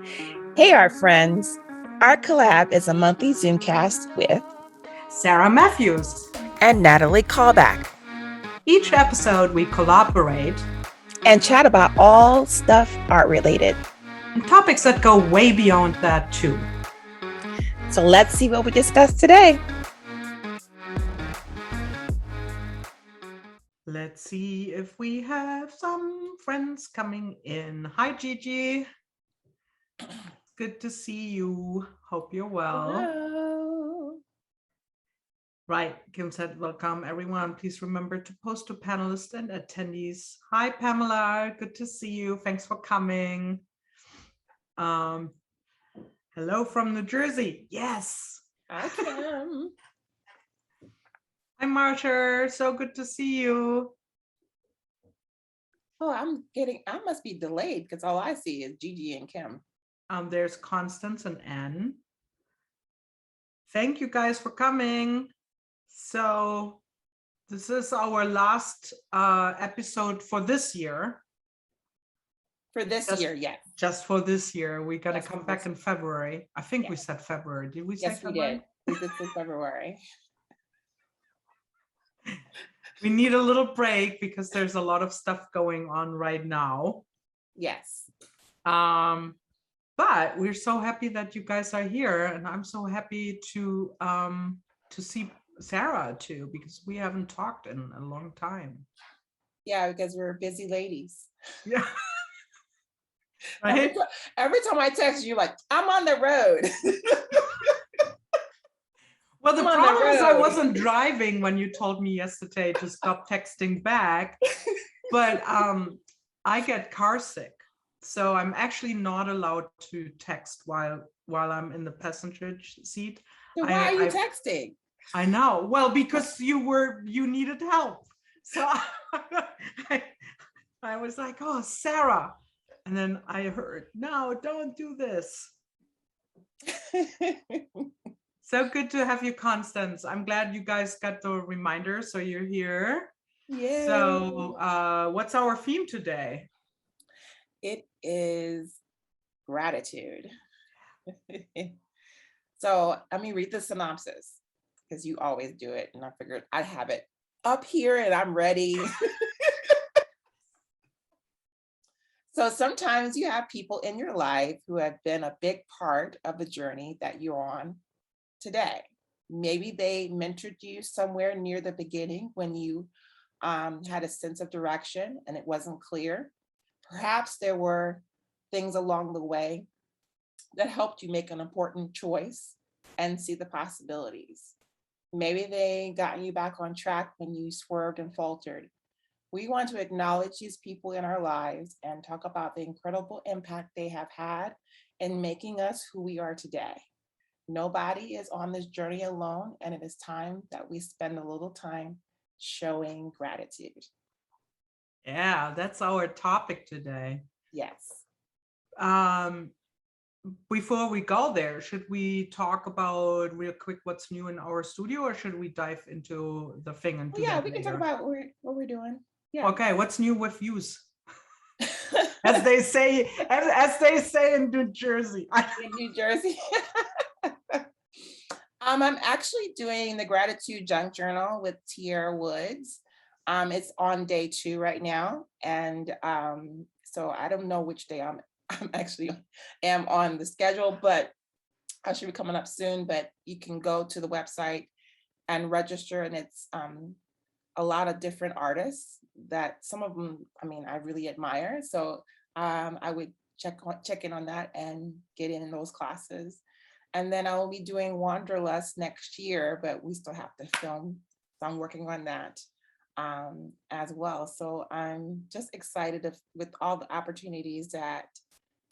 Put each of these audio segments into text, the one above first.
Hey, art friends. ArtCollab is a monthly Zoomcast with Sarah Matthews. and Natalie Callback Each episode, we collaborate and chat about all stuff art related. and topics that go way beyond that, too. So let's see what we discussed today. Let's see if we have some friends coming in. Hi, Gigi. Good to see you. Hope you're well. Hello. Right, Kim said, welcome everyone. Please remember to post to panelists and attendees. Hi, Pamela. Good to see you. Thanks for coming. Hello from New Jersey. Yes. Hi, Kim. Hi, Marsha. So good to see you. Oh, I must be delayed because all I see is Gigi and Kim. There's Constance and Anne. Thank you guys for coming. So this is our last episode for this year. For this year, yes. Just for this year. We're going to come back in February. I think we said February. Did we say February? We did say February. We need a little break because there's a lot of stuff going on right now. Yes. But we're so happy that you guys are here, and I'm so happy to see Sarah too, because we haven't talked in a long time. Yeah, because we're busy ladies. Yeah. Right? Every time I text you, like, I'm on the road. Well, the problem is I wasn't driving when you told me yesterday to stop texting back, but I get car sick. So I'm actually not allowed to text while I'm in the passenger seat. So why are you texting? I know. Well, because you needed help. So I was like, oh, Sarah. And then I heard, no, don't do this. So good to have you, Constance. I'm glad you guys got the reminder. So you're here. Yeah. So what's our theme today? It is gratitude. So let me read the synopsis because you always do it. And I figured I'd have it up here and I'm ready. So sometimes you have people in your life who have been a big part of the journey that you're on today. Maybe they mentored you somewhere near the beginning when you had a sense of direction and it wasn't clear. Perhaps there were things along the way that helped you make an important choice and see the possibilities. Maybe they got you back on track when you swerved and faltered. We want to acknowledge these people in our lives and talk about the incredible impact they have had in making us who we are today. Nobody is on this journey alone, and it is time that we spend a little time showing gratitude. Yeah, that's our topic today. Yes. Before we go there, should we talk about real quick what's new in our studio, or should we dive into the thing and do that we later? Can talk about what we're doing. Yeah. Okay, what's new with views? as they say in New Jersey. In New Jersey. I'm actually doing the gratitude junk journal with Tierra Woods. It's on day 2 right now, and so I don't know which day I'm actually am on the schedule, but I should be coming up soon. But you can go to the website and register, and it's a lot of different artists that some of them, I really admire. So I would check in on that and get in those classes. And then I will be doing Wanderlust next year, but we still have to film. So I'm working on that as well. So I'm just excited with all the opportunities that,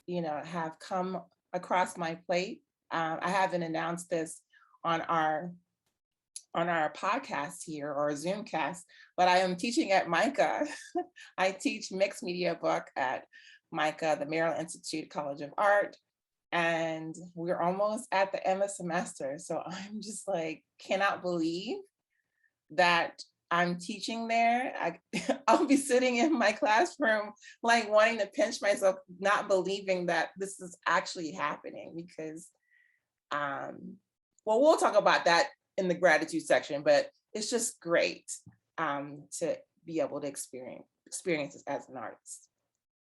have come across my plate. I haven't announced this on our podcast here or Zoomcast, but I am teaching at MICA. I teach mixed media book at MICA, the Maryland Institute College of Art. And we're almost at the end of the semester. So I'm just like, cannot believe that I'm teaching there, I'll be sitting in my classroom, like wanting to pinch myself, not believing that this is actually happening because, well, we'll talk about that in the gratitude section, but it's just great to be able to experience it as an artist.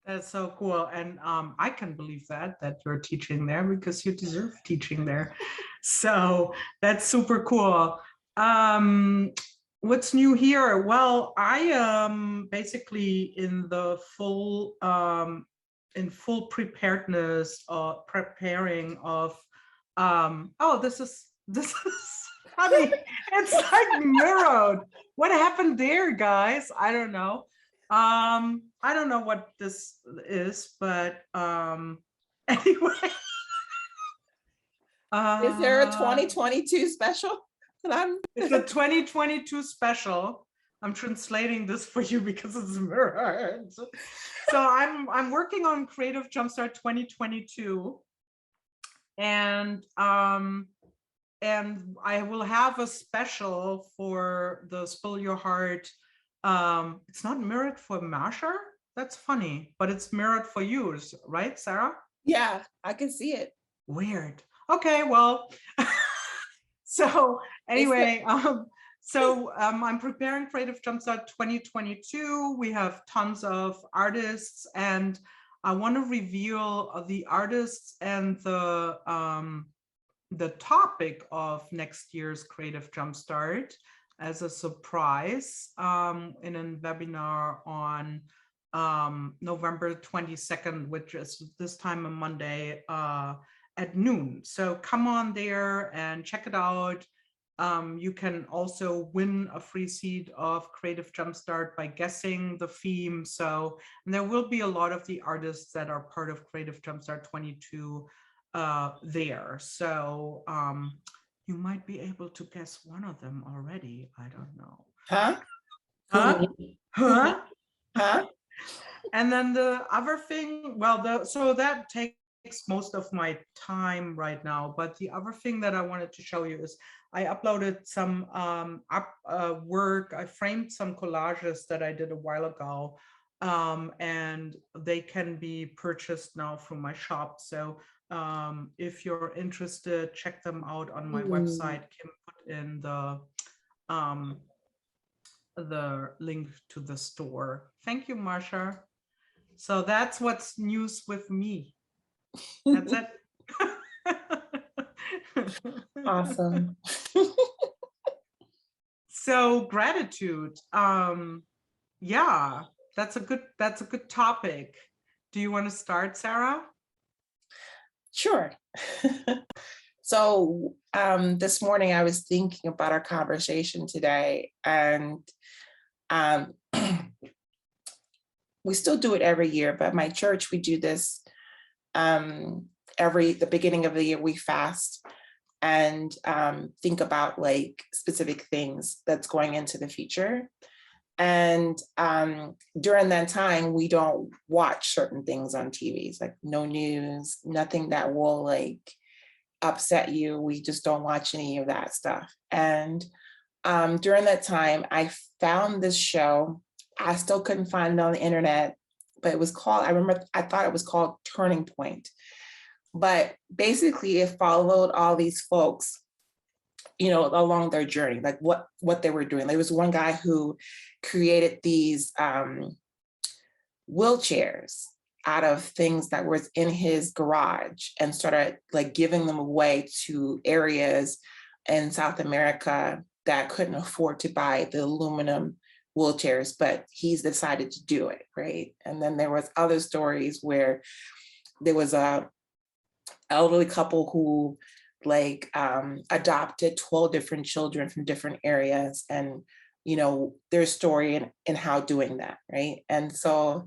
That's so cool. And I can believe that you're teaching there because you deserve teaching there. So that's super cool. What's new here? Well, I am basically in the full preparedness of preparing of oh, this is funny. It's like mirrored. What happened there, guys? I don't know. I don't know what this is, but anyway. Is there a 2022 special? It's a 2022 special. I'm translating this for you because it's mirrored. So I'm working on Creative Jumpstart 2022, and I will have a special for the Spill Your Heart. It's not mirrored for Masher. That's funny, but it's mirrored for yours, right, Sarah? Yeah, I can see it. Weird. Okay, well, so anyway, I'm preparing Creative Jumpstart 2022. We have tons of artists, and I want to reveal the artists and the topic of next year's Creative Jumpstart as a surprise in a webinar on November 22nd, which is this time on Monday at noon. So come on there and check it out. You can also win a free seed of Creative Jumpstart by guessing the theme. So there will be a lot of the artists that are part of Creative Jumpstart 22 there. So you might be able to guess one of them already. I don't know. Huh? Huh? Huh? And then the other thing, well, so that takes most of my time right now. But the other thing that I wanted to show you is I uploaded some work. I framed some collages that I did a while ago, and they can be purchased now from my shop. So if you're interested, check them out on my website. Kim put in the link to the store. Thank you, Marsha. So that's what's news with me. That's it. Awesome. So gratitude. Yeah, that's a good topic. Do you want to start, Sarah? Sure. So this morning I was thinking about our conversation today, and we still do it every year, but my church, we do this the beginning of the year. We fast and think about like specific things that's going into the future. And during that time, we don't watch certain things on TV. It's like no news, nothing that will like upset you. We just don't watch any of that stuff. And during that time, I found this show. I still couldn't find it on the internet, but it was called, I thought it was called Turning Point. But basically it followed all these folks, you know, along their journey, like what they were doing. There was one guy who created these wheelchairs out of things that was in his garage and started like giving them away to areas in South America that couldn't afford to buy the aluminum wheelchairs, but he's decided to do it, right? And then there was other stories where there was a elderly couple who like adopted 12 different children from different areas, and you know their story and how doing that, right? And so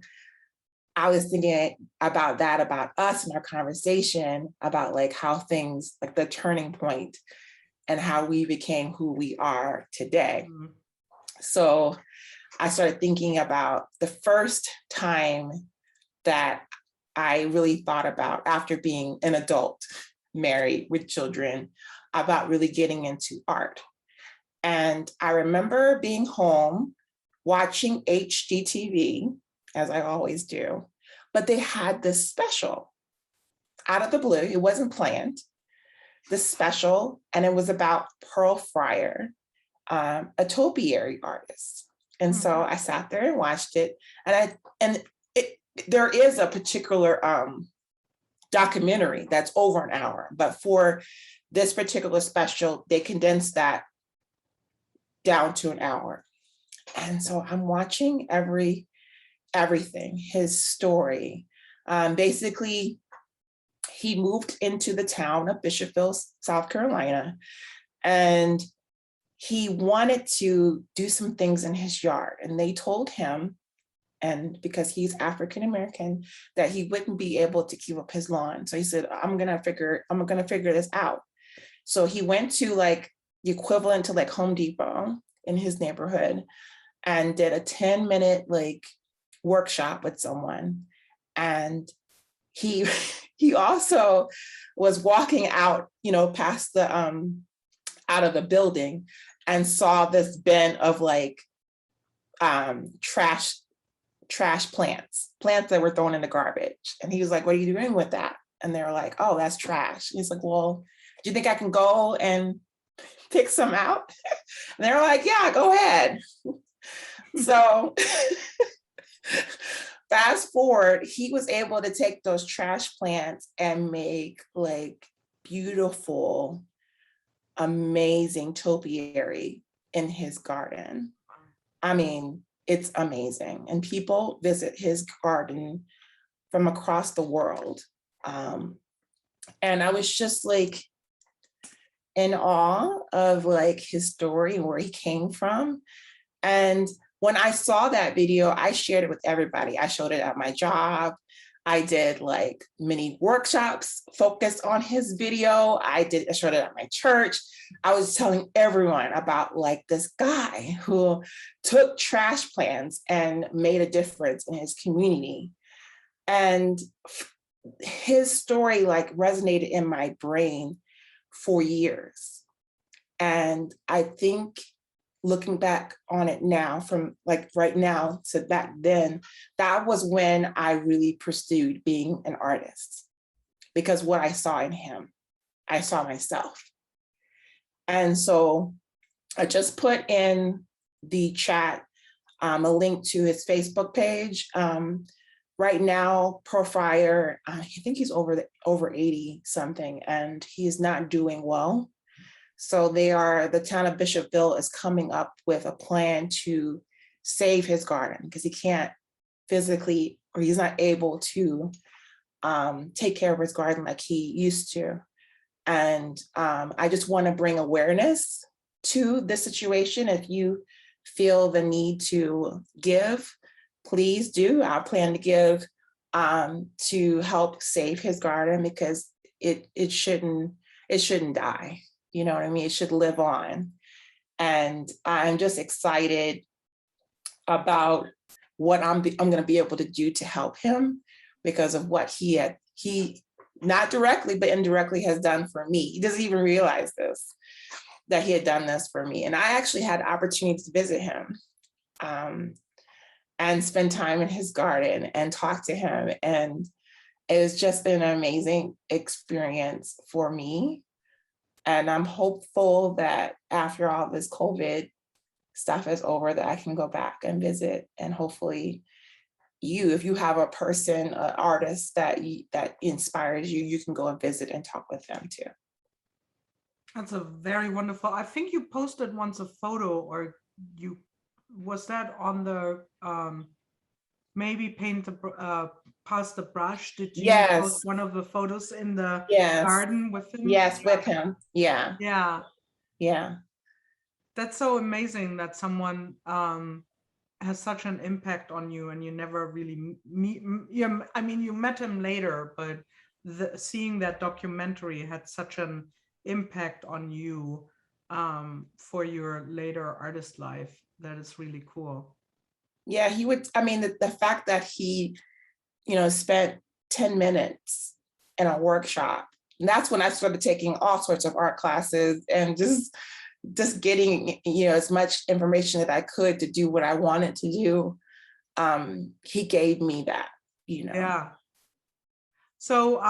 I was thinking about that, about us in our conversation, about like how things, like the turning point and how we became who we are today. Mm-hmm. So I started thinking about the first time that I really thought about, after being an adult, married with children, about really getting into art. And I remember being home watching HGTV, as I always do, but they had this special out of the blue. It wasn't planned, this special, and it was about Pearl Fryer, a topiary artist. And so I sat there and watched it, there is a particular documentary that's over an hour, but for this particular special, they condensed that down to an hour. And so I'm watching everything, his story. Basically, he moved into the town of Bishopville, South Carolina, and he wanted to do some things in his yard. And they told him, and because he's African American, that he wouldn't be able to keep up his lawn. So he said, I'm gonna figure this out. So he went to like the equivalent to like Home Depot in his neighborhood and did a 10-minute like workshop with someone. And he also was walking out, past the out of the building and saw this bin of like trash plants that were thrown in the garbage. And he was like, what are you doing with that? And they were like, oh, that's trash. And he's like, well, do you think I can go and pick some out? And they were like, yeah, go ahead. So fast forward, he was able to take those trash plants and make like beautiful, amazing topiary in his garden. I mean, it's amazing. And people visit his garden from across the world. And I was just like in awe of like his story and where he came from. And when I saw that video, I shared it with everybody. I showed it at my job. I did like mini workshops focused on his video. I showed it at my church. I was telling everyone about like this guy who took trash plants and made a difference in his community. And his story like resonated in my brain for years. And I think looking back on it now, from like right now to back then, that was when I really pursued being an artist, because what I saw in him, I saw myself. And so I just put in the chat a link to his Facebook page. Right now, Pearl Fryer, I think he's over 80 something, and he's not doing well. So the town of Bishopville is coming up with a plan to save his garden because he can't physically, or he's not able to take care of his garden like he used to. And I just want to bring awareness to this situation. If you feel the need to give, please do. I plan to give to help save his garden, because it shouldn't die. You know what I mean? It should live on. And I'm just excited about what I'm going to be able to do to help him, because of what he not directly, but indirectly has done for me. He doesn't even realize this, that he had done this for me. And I actually had opportunities to visit him and spend time in his garden and talk to him. And it was just an amazing experience for me. And I'm hopeful that after all this COVID stuff is over, that I can go back and visit. And hopefully if you have a person, an artist that inspires you, you can go and visit and talk with them too. That's a very wonderful. I think you posted once a photo, or was that on the maybe paint the pass the brush? Did you post one of the photos in the garden with him? Yes, with him. Yeah. That's so amazing that someone has such an impact on you, and you never really meet. I mean, you met him later, but seeing that documentary had such an impact on you for your later artist life. That is really cool. Yeah, he would. I mean, the fact that he, spent 10 minutes in a workshop, and that's when I started taking all sorts of art classes and just just getting, as much information that I could to do what I wanted to do. He gave me that, Yeah. So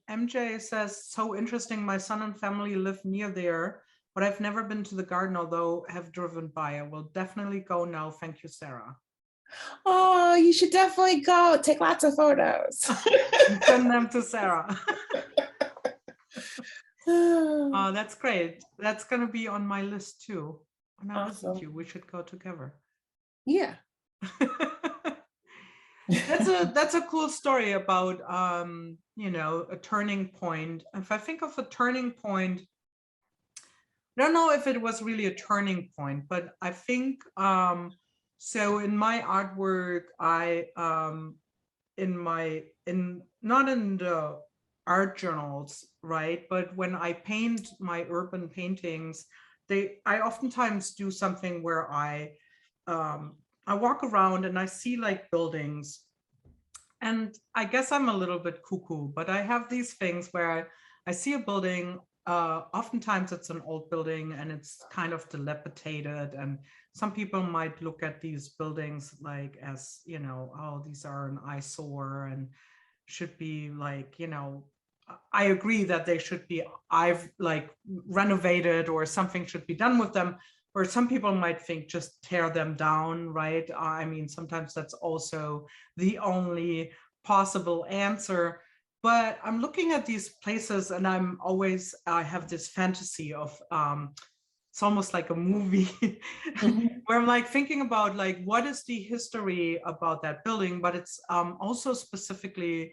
MJ says, so interesting. My son and family live near there, but I've never been to the garden, although have driven by. I will definitely go now. Thank you, Sarah. Oh, you should definitely go. Take lots of photos. Send them to Sarah. Oh, that's great. That's going to be on my list too. When I visit you, we should go together. Yeah. That's a cool story about a turning point. If I think of a turning point, I don't know if it was really a turning point, but I think so in my artwork, I not in the art journals, right? But when I paint my urban paintings, I oftentimes do something where I walk around and I see like buildings. And I guess I'm a little bit cuckoo, but I have these things where I see a building. Oftentimes it's an old building and it's kind of dilapidated. And some people might look at these buildings like as, oh, these are an eyesore and should be like, I agree that they should be, I've like renovated or something should be done with them. Or some people might think just tear them down, right? I mean, sometimes that's also the only possible answer. But I'm looking at these places and I have this fantasy of, it's almost like a movie where I'm like thinking about like, what is the history about that building? But it's also specifically,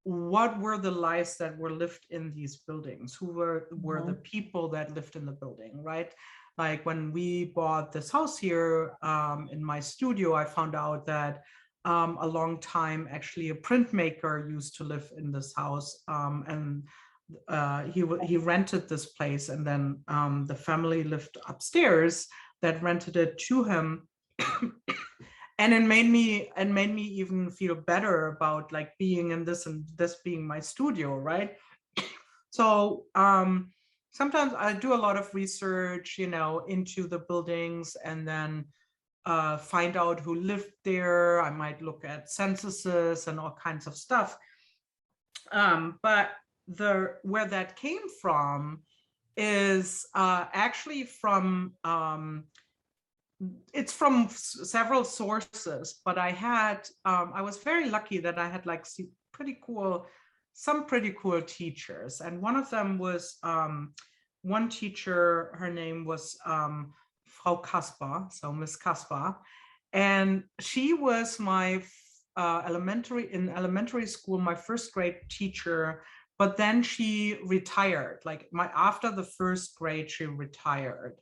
what were the lives that were lived in these buildings? Who were the people that lived in the building, right? Like when we bought this house here in my studio, I found out that a long time, actually, a printmaker used to live in this house, and he rented this place, and then the family lived upstairs that rented it to him. And it made me even feel better about like being in this and this being my studio, right? So sometimes I do a lot of research, into the buildings, and then find out who lived there. I might look at censuses and all kinds of stuff. But where that came from is actually from it's from several sources. But I was very lucky that I had like some pretty cool teachers, and one of them was one teacher. Her name was Frau Kasper, so Miss Kasper, and she was my elementary school, my first grade teacher. But then she retired. Like after the first grade, she retired,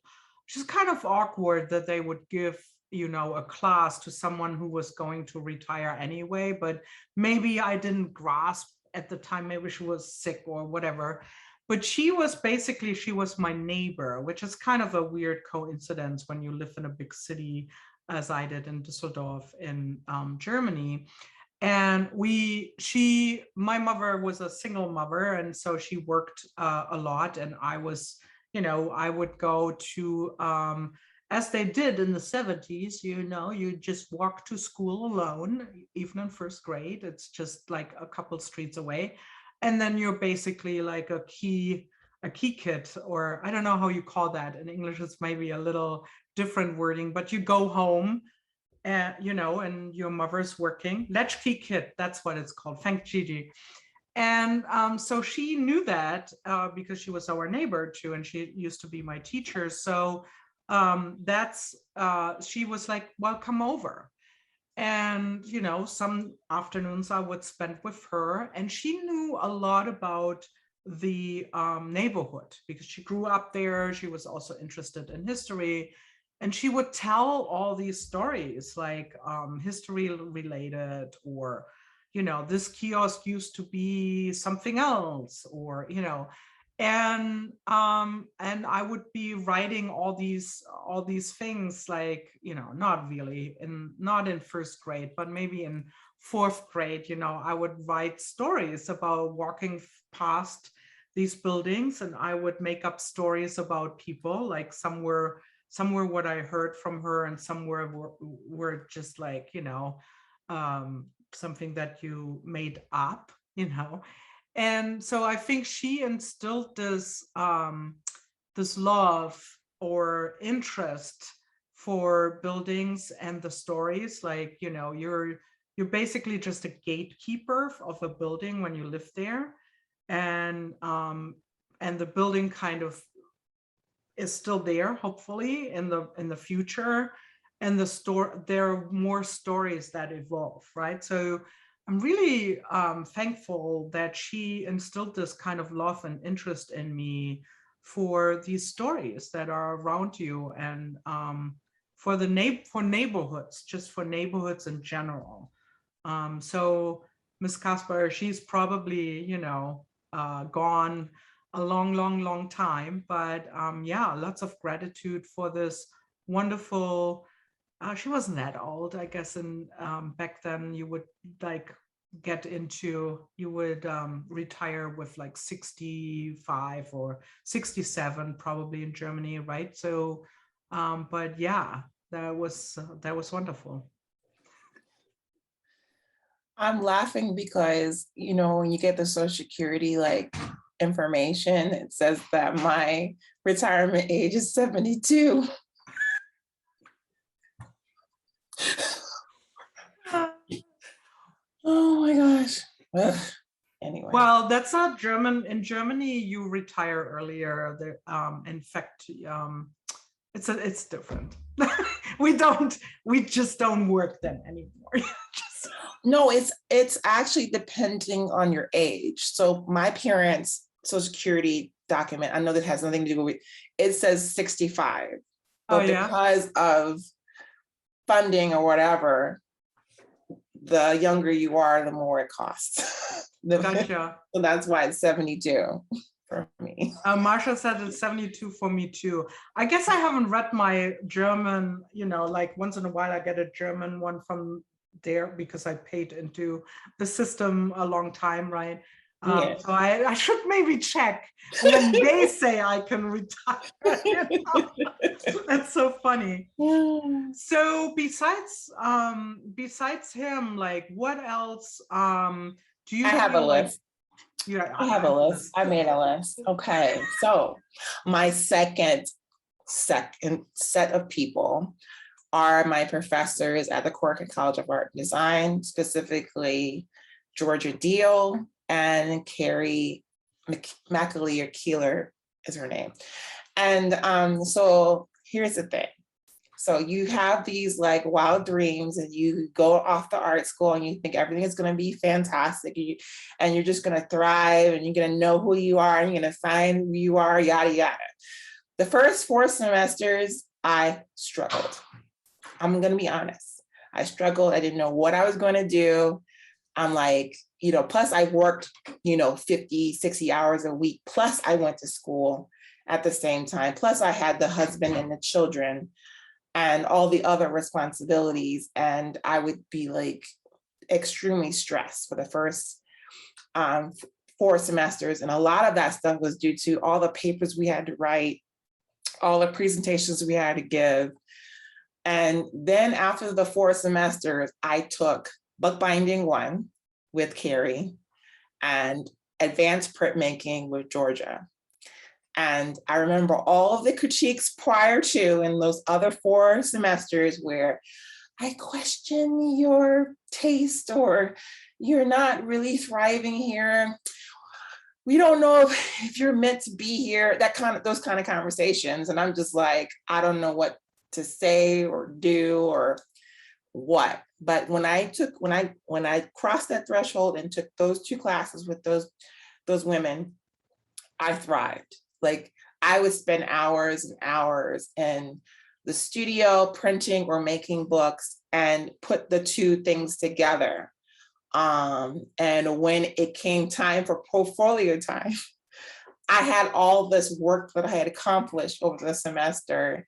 which is kind of awkward that they would give a class to someone who was going to retire anyway. But maybe I didn't grasp at the time, maybe she was sick or whatever. But she was my neighbor, which is kind of a weird coincidence when you live in a big city, as I did in Düsseldorf in Germany. And my mother was a single mother, and so she worked a lot, and I would go to, as they did in the 70s, you just walk to school alone, even in first grade. It's just like a couple streets away. And then you're basically like a key kid, or I don't know how you call that. In English, it's maybe a little different wording, but you go home, and your mother's working. Latchkey kid, that's what it's called. Thank Gigi. And so she knew that because she was our neighbor too, and she used to be my teacher. So she was like, well, come over. And some afternoons I would spend with her, and she knew a lot about the neighborhood because she grew up there. She was also interested in history, and she would tell all these stories, like history related, or this kiosk used to be something else, or and I would be writing all these things, like not in first grade, but maybe in fourth grade. I would write stories about walking past these buildings, and I would make up stories about people. Like some were what I heard from her, and some were just like, something that you made up, And so I think she instilled this love or interest for buildings and the stories. Like, you're basically just a gatekeeper of a building when you live there, and the building kind of is still there, hopefully in the future, and there are more stories that evolve, right? So I'm really thankful that she instilled this kind of love and interest in me for these stories that are around you, and for neighborhoods, just for neighborhoods in general. So Miss Kasper, she's probably, gone a long time, but yeah, lots of gratitude for this wonderful. She wasn't that old, I guess. And back then, you would retire with like 65 or 67, probably in Germany, right? So, but yeah, that was wonderful. I'm laughing because, when you get the Social Security information, it says that my retirement age is 72. Oh my gosh. Ugh. Anyway. Well, that's not German. In Germany, you retire earlier. In fact, it's different. we just don't work then anymore. No, it's actually depending on your age. So my parents' Social Security document, I know that has nothing to do with it, says 65. But because of funding or whatever, the younger you are, the more it costs. Gotcha. So that's why it's 72 for me. Marsha said it's 72 for me too. I guess I haven't read my German, like once in a while I get a German one from there because I paid into the system a long time, right? Yeah. So I should maybe check when they say I can retire. That's so funny. Yeah. So besides him, like what else do you I have a list. Yeah, I have a list. I made a list. Okay. So my second set of people are my professors at the Corcoran College of Art and Design, specifically Georgia Deal and Carrie McAleer Keeler is her name. And so here's the thing. So you have these wild dreams and you go off to art school and you think everything is going to be fantastic and you're just going to thrive and you're going to know who you are and you're going to find who you are, yada, yada. The first 4 semesters, I struggled. I'm going to be honest. I struggled. I didn't know what I was going to do. I'm plus I worked, 50, 60 hours a week. Plus I went to school at the same time. Plus I had the husband and the children and all the other responsibilities. And I would be extremely stressed for the first 4 semesters. And a lot of that stuff was due to all the papers we had to write, all the presentations we had to give. And then after the 4 semesters, I took bookbinding 1 with Carrie and advanced printmaking with Georgia. And I remember all of the critiques prior to in those other 4 semesters where I question your taste or you're not really thriving here. We don't know if you're meant to be here, those kind of conversations. And I'm just I don't know what to say or do or what. But when I crossed that threshold and took those 2 classes with those women, I thrived. I would spend hours and hours in the studio printing or making books and put the 2 things together. And when it came time for portfolio time, I had all this work that I had accomplished over the semester.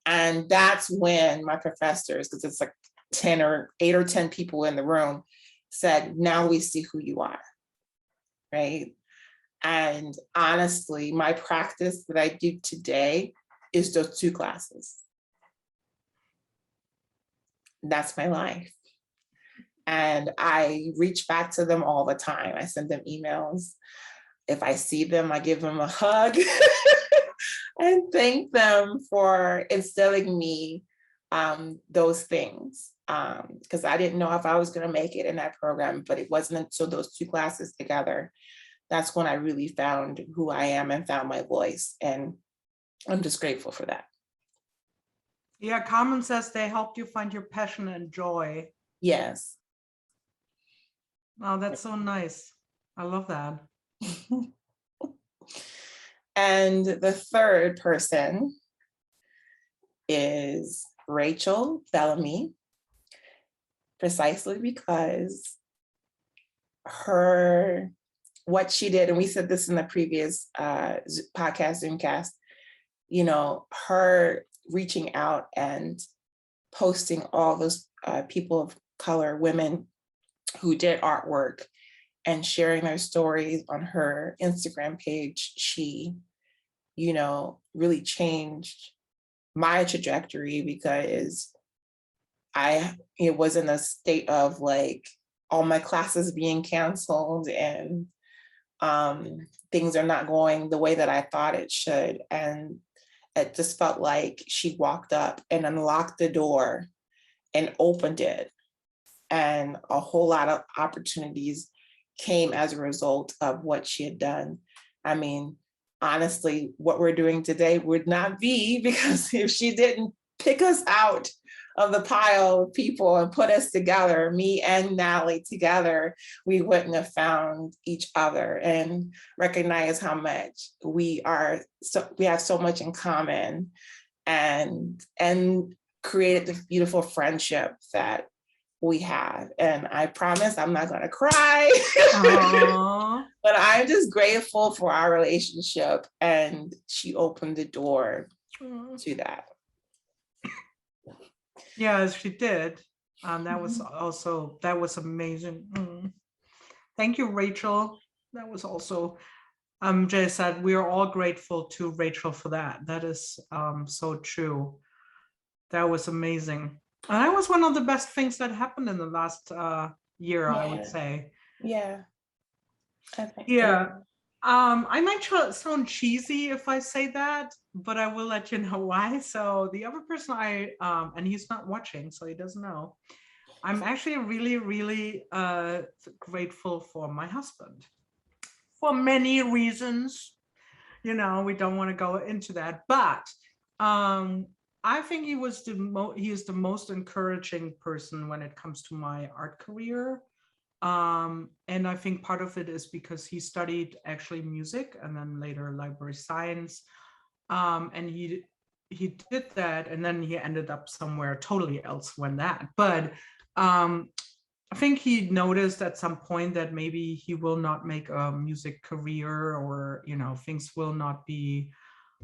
And that's when my professors, because it's 8 or 10 people in the room, said, now we see who you are, right? And honestly, my practice that I do today is those 2 classes. That's my life. And I reach back to them all the time. I send them emails. If I see them, I give them a hug and thank them for instilling me those things. Because I didn't know if I was going to make it in that program, but it wasn't until those 2 classes together, that's when I really found who I am and found my voice. And I'm just grateful for that. Yeah, Carmen says they helped you find your passion and joy. Yes. Oh, that's so nice. I love that. And the third person is Rachel Bellamy, precisely because what she did, and we said this in the previous podcast, Zoomcast, you know, her reaching out and posting all those people of color, women who did artwork and sharing their stories on her Instagram page, she, you know, really changed my trajectory because it was in a state of like all my classes being canceled and things are not going the way that I thought it should. And it just felt like she walked up and unlocked the door and opened it. And a whole lot of opportunities came as a result of what she had done. I mean, honestly, what we're doing today would not be because if she didn't pick us out of the pile of people and put us together, me and Natalie together, we wouldn't have found each other and recognize how much we have so much in common and created this beautiful friendship that we have. And I promise I'm not gonna cry, but I'm just grateful for our relationship. And she opened the door to that. Yeah, she did. That was amazing. Thank you, Rachel. That was also, Jay said, we are all grateful to Rachel for that. That is so true. That was amazing. And that was one of the best things that happened in the last year, I would say. Yeah. Yeah. I might sound cheesy if I say that, but I will let you know why. So the other person and he's not watching, so he doesn't know. I'm actually really, really grateful for my husband for many reasons. You know, we don't want to go into that, but I think he is the most encouraging person when it comes to my art career. And I think part of it is because he studied actually music and then later library science. And he did that and then he ended up somewhere totally else than that. But I think he noticed at some point that maybe he will not make a music career, or, you know, things will not be,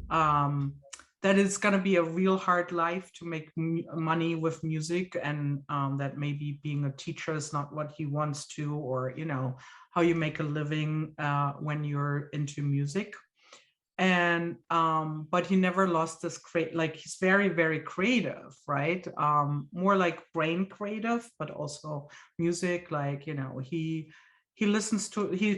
that it's going to be a real hard life to make money with music, and that maybe being a teacher is not what he wants to, or, you know, how you make a living when you're into music. And but he never lost this like he's very, very creative, right? More like brain creative, but also music, like, you know, he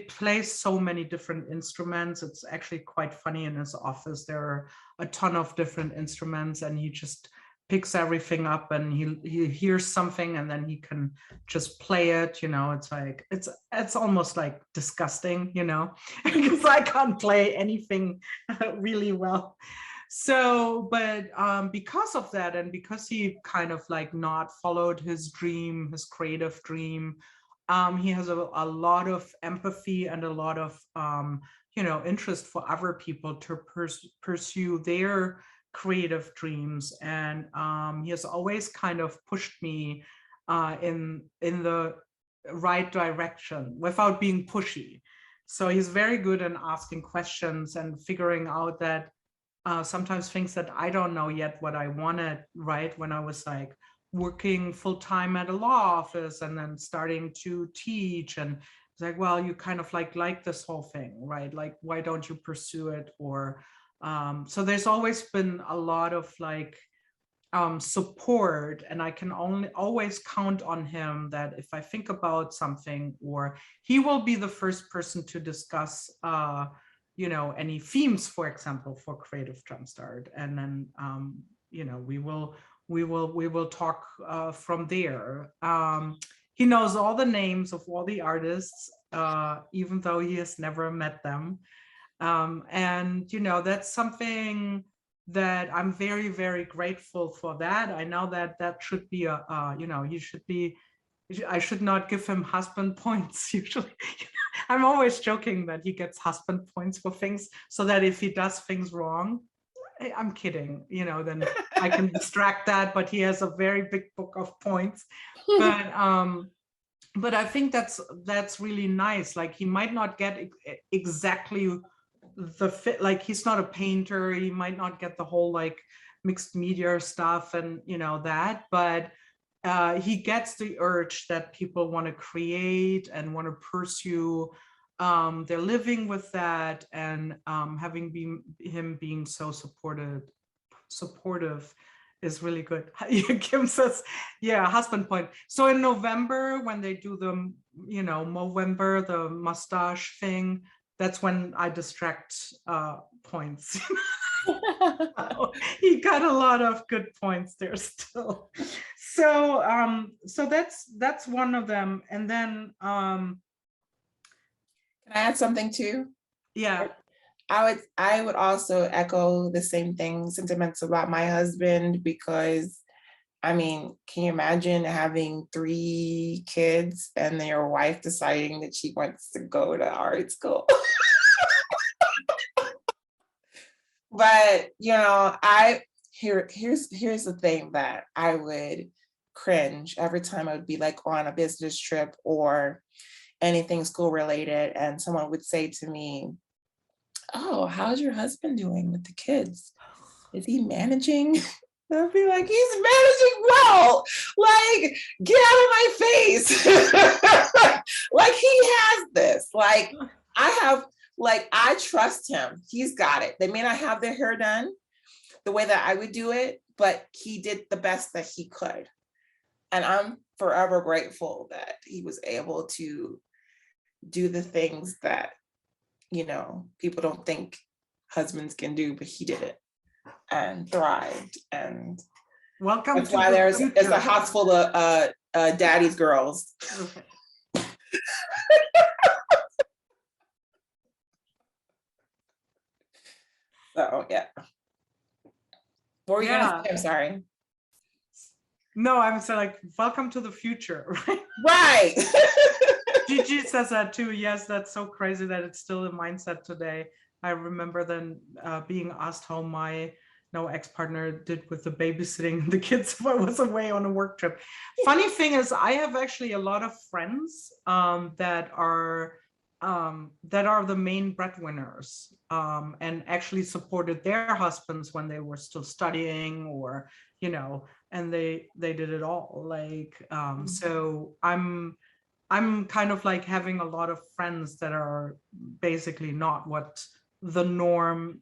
plays so many different instruments. It's actually quite funny. In his office there are a ton of different instruments, and he just picks everything up and he hears something and then he can just play it, you know. It's like it's almost like disgusting, you know, because I can't play anything really well. So, but because of that, and because he kind of like not followed his dream, his creative dream, he has a lot of empathy and a lot of you know, interest for other people to pursue their creative dreams. And he has always kind of pushed me in the right direction without being pushy. So he's very good in asking questions and figuring out that sometimes things that I don't know yet what I wanted, right? When I was like working full-time at a law office and then starting to teach and it's like, well, you kind of like this whole thing, right? Like, why don't you pursue it? Or so there's always been a lot of like support, and I can only always count on him that if I think about something, or he will be the first person to discuss you know, any themes, for example, for Creative Jumpstart, and then you know, we will talk from there. He knows all the names of all the artists, even though he has never met them. And you know, that's something that I'm very, very grateful for. That I know that that should be a you know, he should be, I should not give him husband points usually. I'm always joking that he gets husband points for things, so that if he does things wrong, I'm kidding, you know, then I can distract that, but he has a very big book of points. But I think that's really nice. Like, he might not get exactly the fit, like he's not a painter, he might not get the whole like mixed media stuff and you know that, but he gets the urge that people want to create and want to pursue their living with that, and having been him being so supportive is really good. Kim says, yeah, husband point. So in November, when they do the, you know, Movember, the mustache thing, that's when I distract points. He got a lot of good points there still. So so that's one of them. And then Can I add something too? yeah. I would also echo the same thing, sentiments about my husband, because I mean, can you imagine having 3 kids and then your wife deciding that she wants to go to art school? But you know, here's the thing that I would cringe every time I would be like on a business trip or anything school related, and someone would say to me, "Oh, how's your husband doing with the kids? Is he managing?" I'd be like, "He's managing well. Like, get out of my face." Like, he has this. Like, I trust him. He's got it. They may not have their hair done the way that I would do it, but he did the best that he could. And I'm forever grateful that he was able to do the things that, you know, people don't think husbands can do, but he did it and thrived. And Welcome that's to why the there's future. a house full of daddy's girls. Okay. So yeah. What were you gonna say? I'm sorry. No, I'm saying like, welcome to the future, right? Right. Gigi says that too. Yes, that's so crazy that it's still a mindset today. I remember then being asked how my ex-partner did with the babysitting the kids if I was away on a work trip. Funny thing is, I have actually a lot of friends that are the main breadwinners, and actually supported their husbands when they were still studying, or you know, and they did it all. Like so I'm kind of like having a lot of friends that are basically not what the norm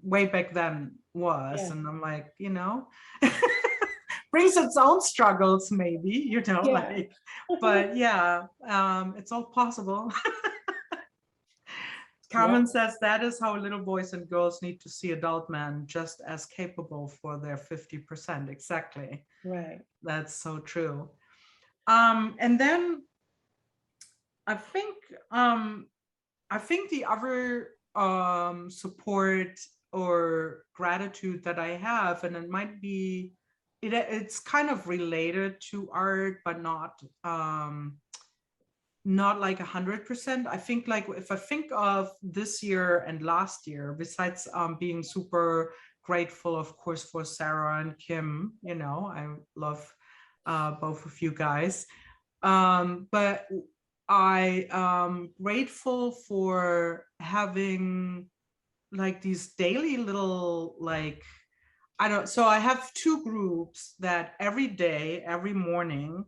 way back then was. Yeah. And I'm like, you know, brings its own struggles maybe, you know, yeah. Like, but yeah, it's all possible. Carmen says that is how little boys and girls need to see adult men, just as capable for their 50%. Exactly. Right. That's so true. And then I think the other support or gratitude that I have, and it might be, it's kind of related to art, but not like 100%. I think like if I think of this year and last year, besides being super grateful, of course, for Sarah and Kim, you know, I love both of you guys. But I am grateful for having like these daily little, like, so I have 2 groups that every day, every morning,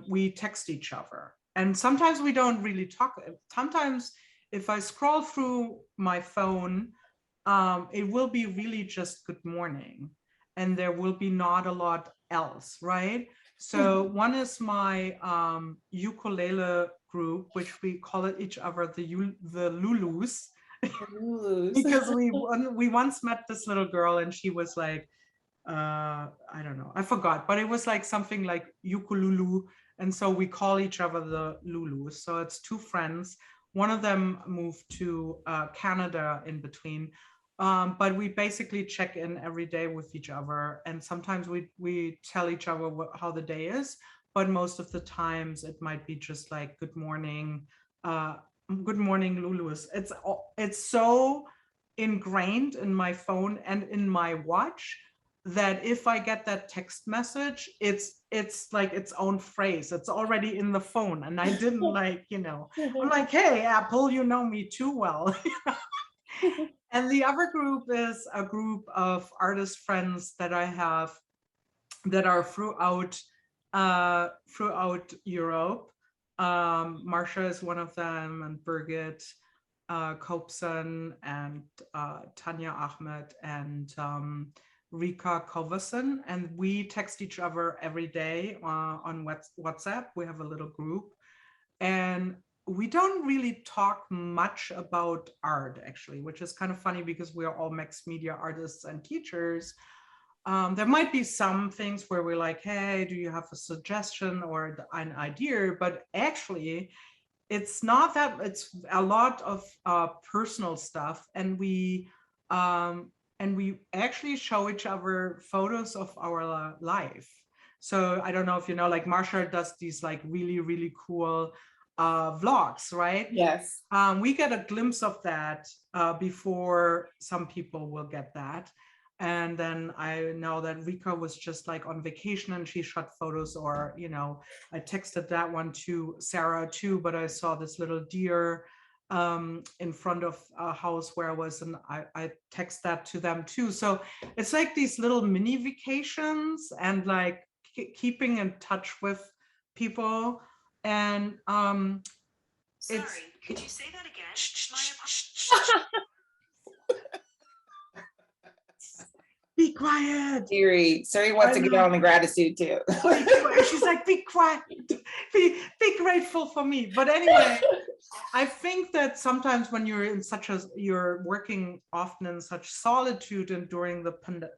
we text each other. and sometimes we don't really talk. Sometimes if I scroll through my phone, it will be really just good morning, and there will be not a lot else, right? So one is my ukulele group, which we call it each other the Lulus, because we once met this little girl, and she was like, I don't know, I forgot, but it was like something like ukululu, and so we call each other the Lulus. So it's two friends. One of them moved to Canada in between, but we basically check in every day with each other, and sometimes we tell each other how the day is, but most of the times it might be just like good morning, Lulus. It's so ingrained in my phone and in my watch that if I get that text message, it's like its own phrase. It's already in the phone, and I didn't like, I'm like, hey, Apple, you know me too well. And the other group is a group of artist friends that I have that are throughout Europe. Marsha is one of them, and Birgit Kopsen, and Tanya Ahmed, and Rika Kovason, and we text each other every day on WhatsApp. We have a little group, and we don't really talk much about art, actually, which is kind of funny because we are all mixed media artists and teachers. There might be some things where we're like, hey, do you have a suggestion or an idea? But actually, it's not that. It's a lot of personal stuff, and we actually show each other photos of our life. So I don't know if you know, like Marsha does these like really, really cool vlogs, right? Yes. We get a glimpse of that before some people will get that. And then I know that Rika was just like on vacation and she shot photos, or, I texted that one to Sarah too, but I saw this little deer in front of a house where I was, and I text that to them too. So it's like these little mini vacations, and like keeping in touch with people. And Sorry, could you say that again? Be quiet. Siri wants to get on the gratitude too. She's like, be quiet, be grateful for me. But anyway, I think that sometimes when you're working often in such solitude, and during the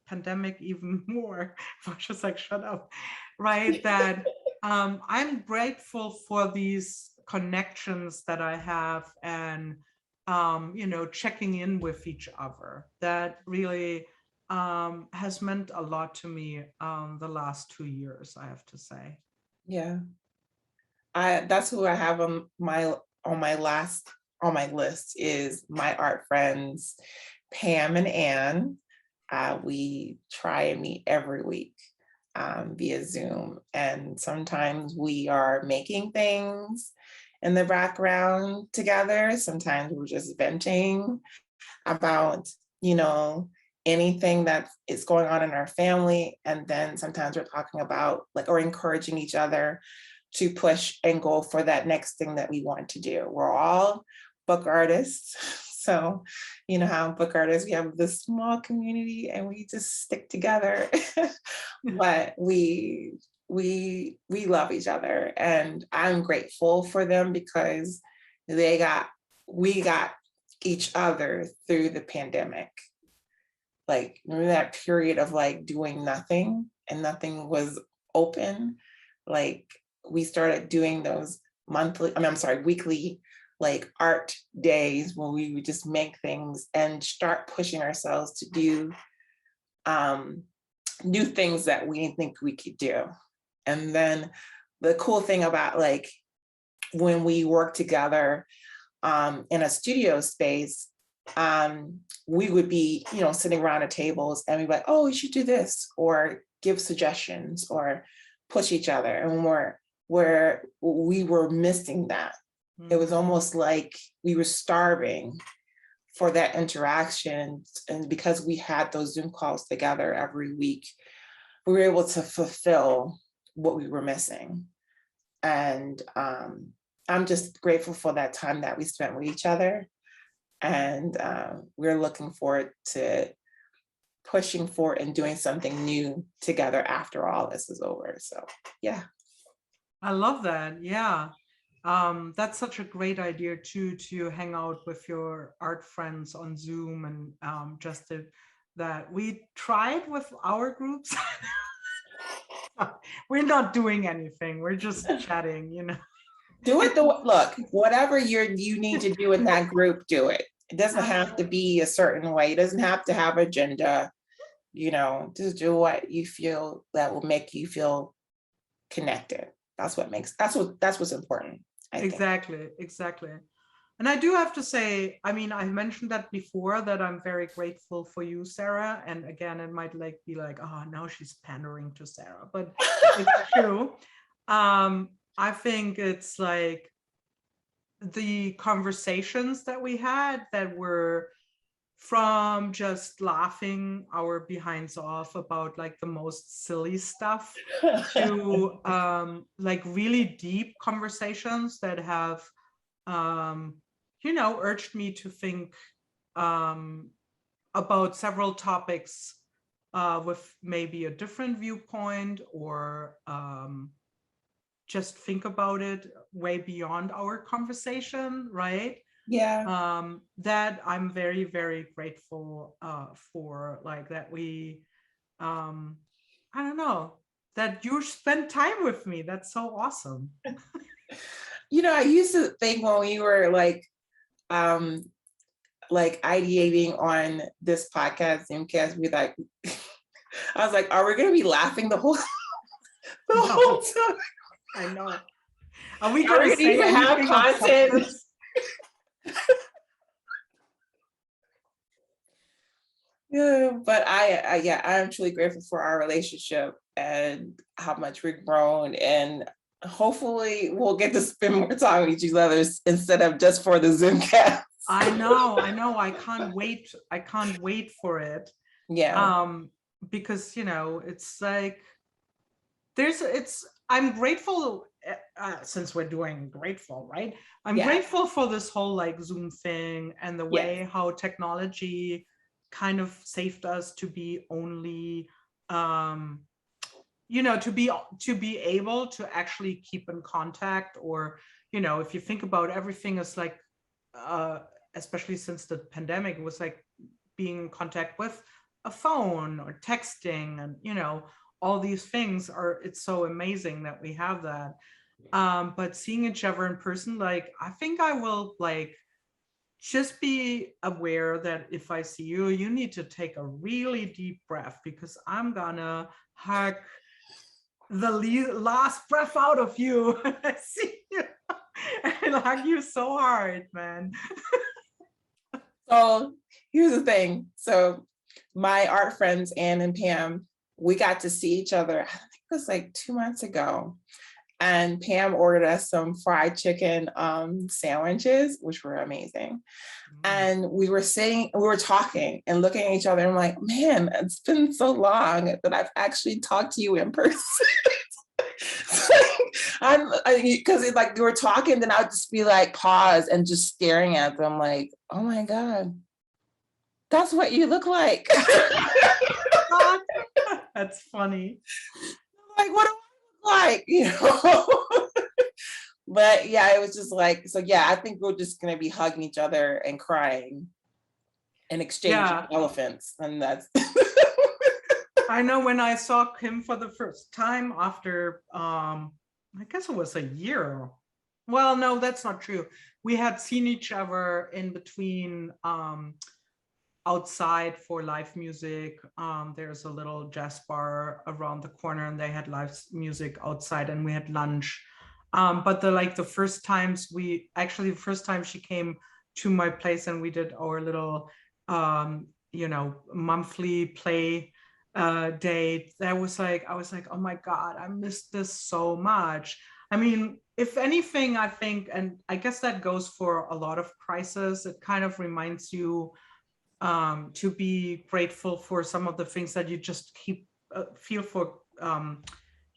pandemic even more, just like, shut up, right? That I'm grateful for these connections that I have, and checking in with each other. That really has meant a lot to me the last 2 years, I have to say. Yeah, that's who I have on my list is my art friends, Pam and Ann. We try and meet every week via Zoom, and sometimes we are making things in the background together. Sometimes we're just venting about, anything that is going on in our family. And then sometimes we're talking about or encouraging each other to push and go for that next thing that we want to do. We're all book artists. So, how book artists, we have this small community and we just stick together. But we love each other, and I'm grateful for them because we got each other through the pandemic. Like, remember that period of doing nothing, and nothing was open? Like, we started doing those weekly art days when we would just make things and start pushing ourselves to do new things that we didn't think we could do. And then the cool thing about when we work together in a studio space, we would be, sitting around at tables and we'd be like, oh, we should do this, or give suggestions or push each other. And we were missing that. It was almost like we were starving for that interaction. And because we had those Zoom calls together every week, we were able to fulfill what we were missing. And I'm just grateful for that time that we spent with each other. And we're looking forward to pushing forward and doing something new together after all this is over. So, yeah. I love that. Yeah. That's such a great idea too, to hang out with your art friends on Zoom, and that we tried with our groups. We're not doing anything. We're just chatting, you know. Do it look, whatever you need to do in that group, do it. It doesn't have to be a certain way. It doesn't have to have agenda. You know, just do what you feel that will make you feel connected. That's what's important. I think. Exactly. And I do have to say, I mean, I mentioned that before, that I'm very grateful for you, Sarah. And again, it might be like, oh, now she's pandering to Sarah, but it's true. I think it's like the conversations that we had that were from just laughing our behinds off about like the most silly stuff to like really deep conversations that have urged me to think about several topics with maybe a different viewpoint, or just think about it way beyond our conversation, right? Yeah. That I'm very, very grateful for, like that we, I don't know, that you spent time with me. That's so awesome. You know, I used to think when we were like ideating on this podcast, Zoomcast, be like, I was like, are we gonna be laughing the whole whole time? I know. Are we gonna even have content? Yeah, but I'm truly grateful for our relationship and how much we've grown, and hopefully we'll get to spend more time with each other instead of just for the Zoomcast. I know. I can't wait for it. Yeah. Because it's like I'm grateful, since we're doing grateful, right? I'm grateful for this whole like Zoom thing, and the way how technology kind of saved us to be only to be able to actually keep in contact, or if you think about everything as like especially since the pandemic, it was like being in contact with a phone or texting, and all these things it's so amazing that we have that. But seeing each other in person, like I think I will like just be aware that if I see you, you need to take a really deep breath, because I'm gonna hug the last breath out of you. I see you and hug you so hard, man. So here's the thing. So my art friends, Anne and Pam, we got to see each other, I think it was like 2 months ago. And Pam ordered us some fried chicken sandwiches, which were amazing. And we were talking and looking at each other. And I'm like, man, it's been so long that I've actually talked to you in person. Because it's like we were talking, then I'd just be like, pause and just staring at them like, oh my God, that's what you look like. That's funny. Like, what do I look like? But yeah, it was just like, so yeah, I think we're just gonna be hugging each other and crying and exchanging elephants, and that's I know when I saw Kim for the first time after I guess it was a year. Well, no, that's not true. We had seen each other in between outside for live music. There's a little jazz bar around the corner, and they had live music outside, and we had lunch. But the first time she came to my place, and we did our little monthly play date, I was like, oh my God, I missed this so much. I mean, if anything, I think, and I guess that goes for a lot of crises, it kind of reminds you to be grateful for some of the things that you just feel for,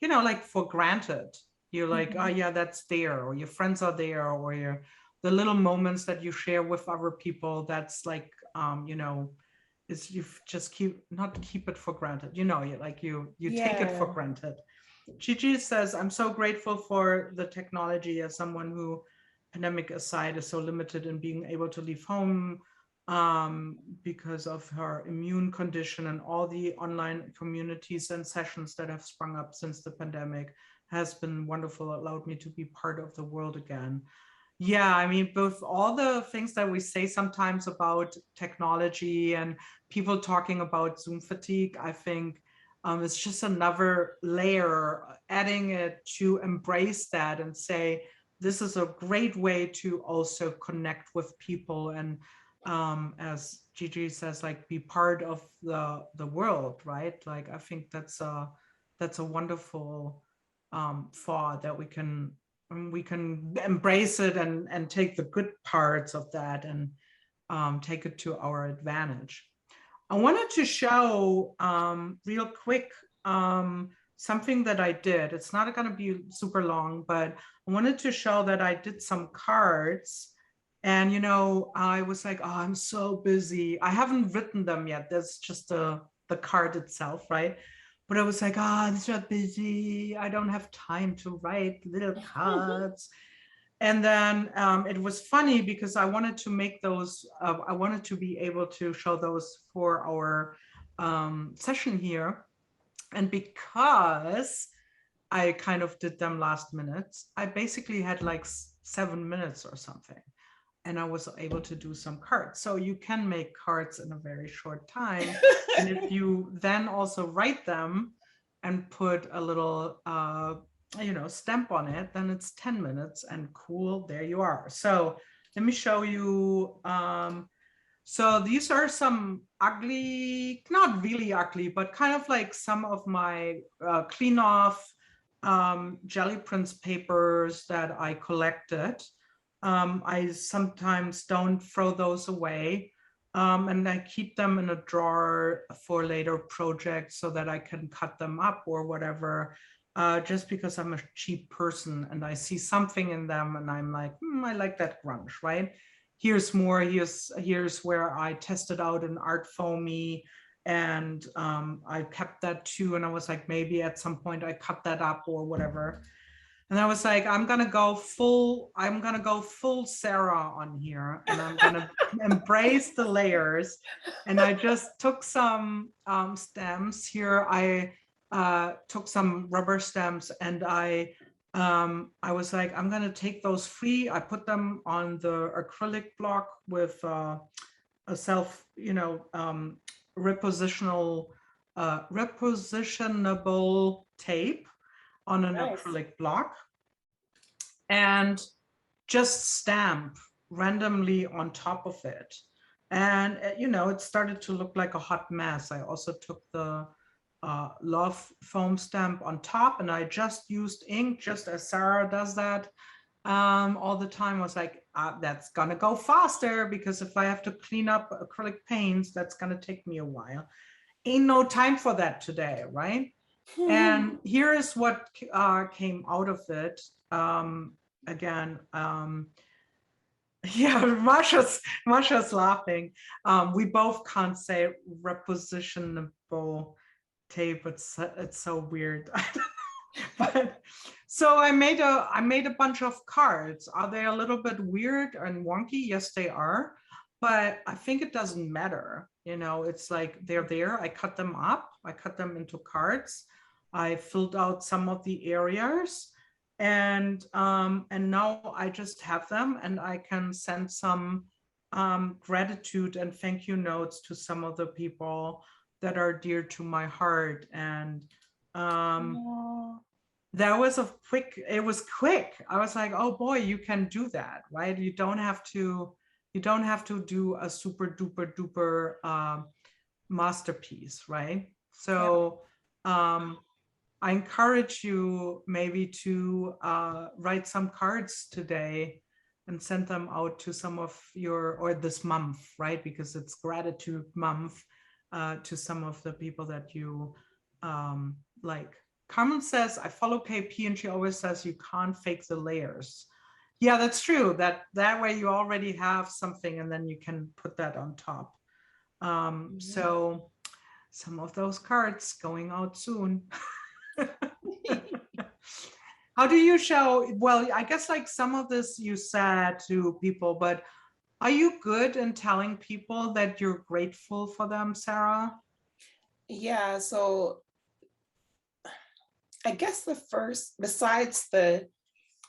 like for granted. You're like, oh yeah, that's there, or your friends are there, or the little moments that you share with other people. That's like, is you just not keep it for granted. You take it for Yeah. granted. Gigi says, I'm so grateful for the technology as someone who, pandemic aside, is so limited in being able to leave home because of her immune condition, and all the online communities and sessions that have sprung up since the pandemic has been wonderful, allowed me to be part of the world again. Yeah, I mean, both all the things that we say sometimes about technology and people talking about Zoom fatigue, I think it's just another layer, adding it to embrace that and say, this is a great way to also connect with people. And as Gigi says, like, be part of the world, right? Like, I think that's a wonderful thought, that we can embrace it and take the good parts of that and take it to our advantage. I wanted to show real quick something that I did. It's not going to be super long, but I wanted to show that I did some cards. And, I was like, oh, I'm so busy. I haven't written them yet. That's just the card itself, right? But I was like, I'm so busy. I don't have time to write little cards. And then it was funny because I wanted to make those, I wanted to be able to show those for our session here. And because I kind of did them last minute, I basically had like 7 minutes or something. And I was able to do some cards. So you can make cards in a very short time. And if you then also write them and put a little stamp on it, then it's 10 minutes and cool, there you are. So let me show you. So these are some ugly, not really ugly, but kind of like some of my clean off jelly prints papers that I collected. I sometimes don't throw those away. And I keep them in a drawer for later projects so that I can cut them up or whatever, just because I'm a cheap person and I see something in them and I'm like, I like that grunge, right? Here's more, here's where I tested out an art foamy, and I kept that too. And I was like, maybe at some point I cut that up or whatever. And I was like, I'm gonna go full Sarah on here, and I'm gonna embrace the layers. And I just took some stems here. I took some rubber stamps, and I was like, I'm gonna take those free. I put them on the acrylic block with a self, repositionable tape on an Nice. acrylic block, and just stamp randomly on top of it. And it started to look like a hot mess. I also took the love foam stamp on top, and I just used ink, just as Sarah does that all the time. I was like, that's gonna go faster, because if I have to clean up acrylic paints, that's gonna take me a while. Ain't no time for that today, right? And here is what came out of it. Again, yeah, Marsha's laughing. We both can't say repositionable tape. It's so weird. But so I made a bunch of cards. Are they a little bit weird and wonky? Yes, they are. But I think it doesn't matter. It's like they're there. I cut them up. I cut them into cards. I filled out some of the areas, and now I just have them, and I can send some gratitude and thank you notes to some of the people that are dear to my heart. And that was it was quick. I was like, oh boy, you can do that, right? You don't have to do a super duper duper masterpiece, right? So I encourage you maybe to write some cards today and send them out to some of or this month, right? Because it's gratitude month, to some of the people that you like. Carmen says, I follow KP and she always says you can't fake the layers. Yeah, that's true. That way you already have something and then you can put that on top. So some of those cards going out soon. How do you show, well, I guess like some of this you said to people, but are you good in telling people that you're grateful for them, Sarah? Yeah, so I guess the first, besides the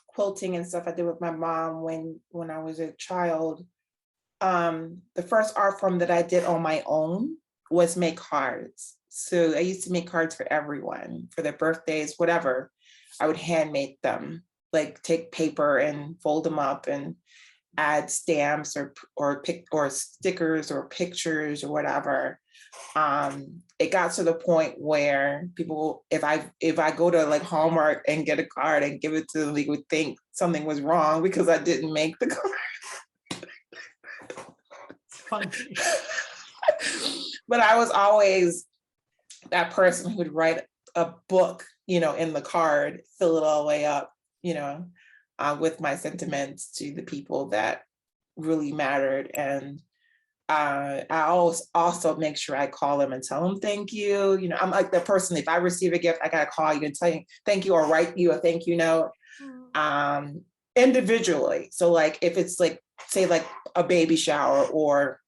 quilting and stuff I did with my mom when I was a child, the first art form that I did on my own was make cards. So I used to make cards for everyone, for their birthdays, whatever. I would hand make them, like take paper and fold them up and add stamps or stickers or pictures or whatever. It got to the point where people, if I go to like Hallmark and get a card and give it to them, they would think something was wrong because I didn't make the card. It's funny. But I was always that person who would write a book, in the card, fill it all the way up, with my sentiments to the people that really mattered. And I always also make sure I call them and tell them thank you. I'm like the person, if I receive a gift, I gotta call you and tell you thank you or write you a thank you note individually. So like if it's like, say like a baby shower or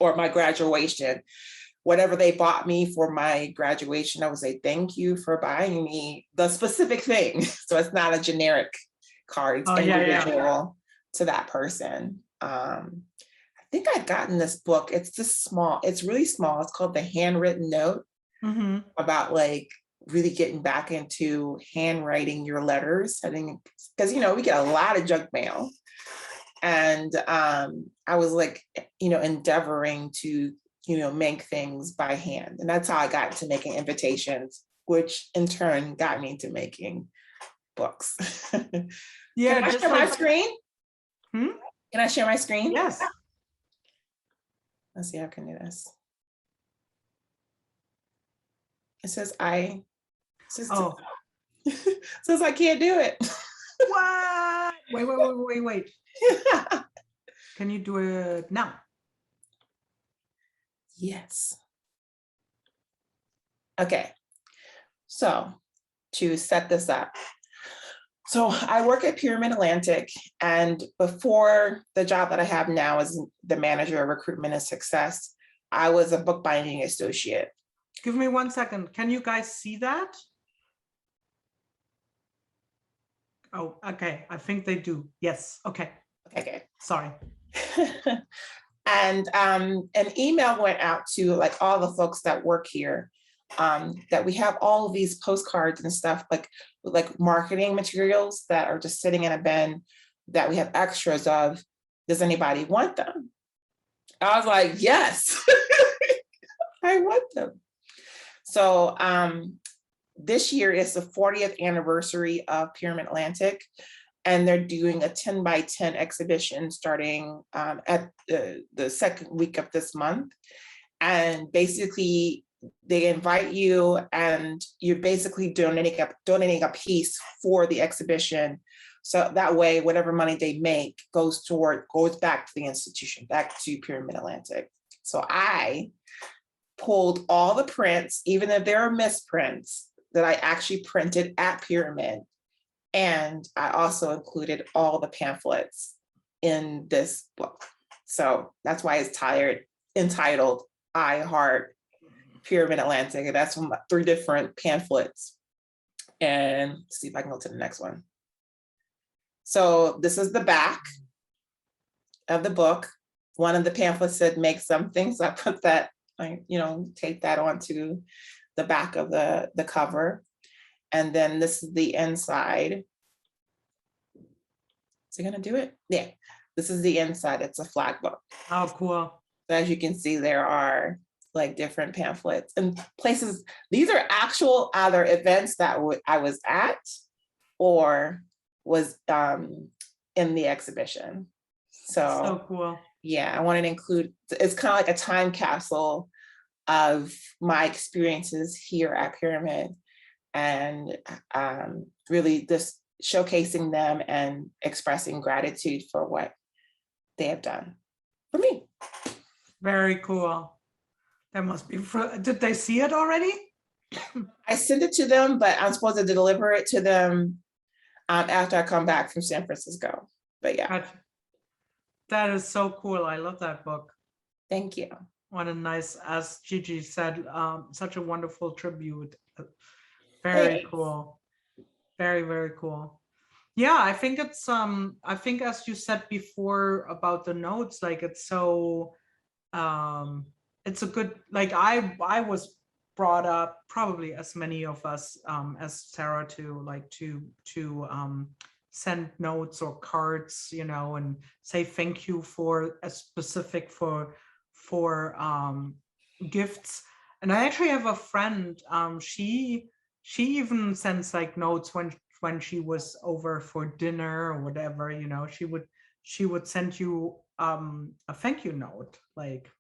my graduation, whatever they bought me for my graduation, I would say, thank you for buying me the specific thing. So it's not a generic card, it's individual to that person. I think I've gotten this book. It's just small. It's really small. It's called the Handwritten Note, about like really getting back into handwriting your letters. I think because, we get a lot of junk mail. And I was like, endeavoring to make things by hand. And that's how I got into making invitations, which in turn got me into making books. Yeah, Can I just share like my screen? Can I share my screen? Yes. Let's see how I can do this. It says says I can't do it. What? Wait. Can you do it now? Yes. Okay. So to set this up. So I work at Pyramid Atlantic, and before the job that I have now as the manager of recruitment and success, I was a bookbinding associate. Give me 1 second. Can you guys see that? Oh, okay. I think they do. Yes. Okay. Okay. Sorry. And an email went out to like all the folks that work here, that we have all of these postcards and stuff like marketing materials that are just sitting in a bin that we have extras of. Does anybody want them? I was like, yes, I want them. So this year is the 40th anniversary of Pyramid Atlantic, and they're doing a 10 by 10 exhibition starting at the second week of this month. And basically they invite you and you're basically donating a piece for the exhibition. So that way, whatever money they make goes back to the institution, back to Pyramid Atlantic. So I pulled all the prints, even if there are misprints, that I actually printed at Pyramid. And I also included all the pamphlets in this book. So that's why it's entitled I Heart Pyramid Atlantic. And that's from 3 different pamphlets. And let's see if I can go to the next one. So this is the back of the book. One of the pamphlets said make something. So I put that, take that onto the back of the cover. And then this is the inside. Is he gonna do it? Yeah, this is the inside. It's a flag book. Oh, cool. So as you can see, there are like different pamphlets and places. These are actual either events that I was at or was in the exhibition. So cool. Yeah, I wanted to include, it's kind of like a time capsule of my experiences here at Pyramid. and really just showcasing them and expressing gratitude for what they have done for me. Very cool. That must be, did they see it already? I sent it to them, but I'm supposed to deliver it to them after I come back from San Francisco. But yeah. That is so cool. I love that book. Thank you. What a nice, as Gigi said, such a wonderful tribute. Very Thanks. cool. Very, very cool. Yeah, I think it's I think as you said before about the notes, like it's so it's a good, like I was brought up, probably as many of us as Sarah, to like to send notes or cards, you know, and say thank you for a specific for gifts. And I actually have a friend, she even sends like notes when she was over for dinner or whatever, you know, she would send you a thank you note, like